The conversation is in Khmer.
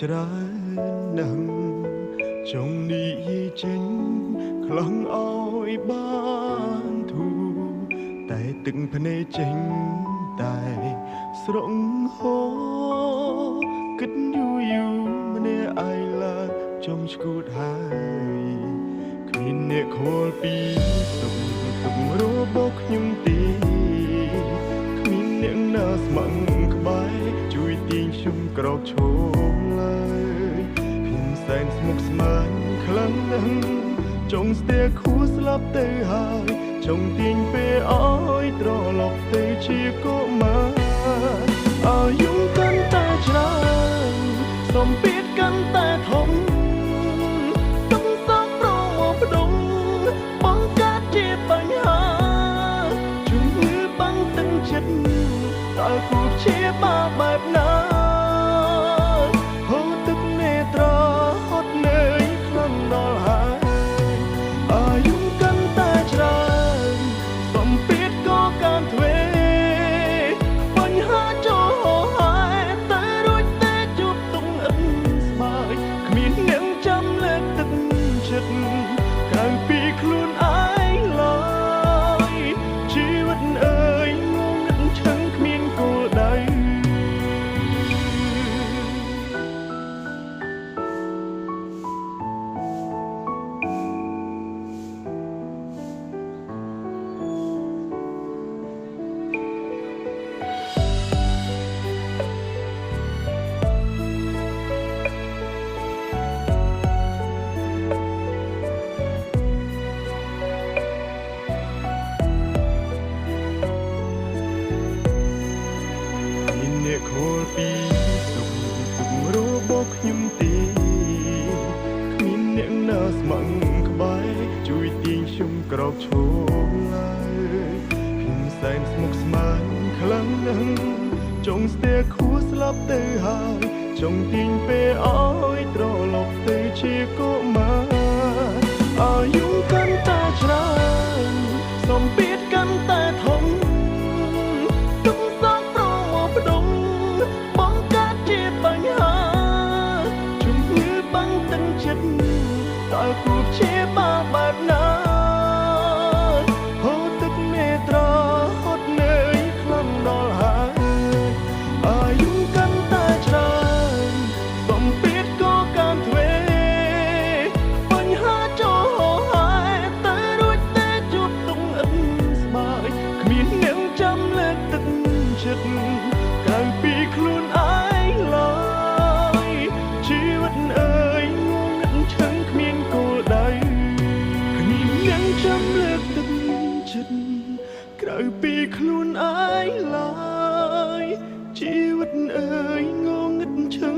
ច្រើនណាស់ចង់និយាយចេញខ្លាំងឲ្យបានធូរតែទឹកភ្នែកចេញតែស្រង់ហូរគិតយូរម្នាក់ឯងឡើយចំឈួតហើយគ្មានអ្នកខលពីសុខទុក្ខរបស់ខ្ញុំទេគ្មានអ្នកណាស្ម័គ្រក្បែរជួយទាញខ្ញុំក្រោកឈរឡើយខ្ញុំសែនស្មុគស្មាញខ្លាំងណាស់ចង់ស្ទះខួរស្លាប់ទៅហើយចង់ទាញពេលឲ្យត្រឡប់ទៅជាកុមារអាយុកាន់តែច្រើនសំពាធកាន់តែធំទឹកសោកប្រមកផ្ដុំបង្កើតជាបញ្ហាជំងឺបាំងទឹកចិត្តតើគួរព្យាបាលបែបណាហូរទឹកនេត្រាហត់នឿយខ្លាំងដល់ហើយអាយុកាន់តែច្រើនសំពាធក៏កាន់ទ្វេបញ្ហាចូលហើយតែរួចតែជួបទុំអិនស្បើយគ្មានអ្នកចាំលើកទឹកចិត្តក្រៅពីខ្លួនឯងឡើយជីវិតអើយងងឹតឈឹងគ្មានគោលដៅខលពីសុខទុក្ខរបស់ខ្ញុំទេគ្មានអ្នកណាស្ម័គ្រក្បែរជួយទាញខ្ញុំក្រោកឈរឡើយខ្ញុំសែនស្មុគស្មាញខ្លាំងណាស់ចង់ស្ទះខួរស្លាប់ទៅហើយចង់ទាញពេលឲ្យត្រឡប់ទៅជាកុមារអាយុកាន់តែច្រើនសំពាធកាន់តែធំតើគួរព្យាបាលបែបណាហូរទឹកនេត្រាហត់នឿយខ្លាំងដល់ហើយអាយុកាន់តែច្រើនសំពាធក៏កាន់ទ្វេបញ្ហាចូលហើយតែរួចតែជួបទុំអិនស្បើយគ្មានអ្នកចាំលើកទឹកចិត្តក្រៅពីខ្លួនឯងឡើយជីវិតអើយងងឹតឈឹងគ្មានគោលដៅគ្មានអ្នកចាំលើកទឹកចិត្តក្រៅពីខ្លួនឯងឡើយជីវិតអើយងងឹតឈឹង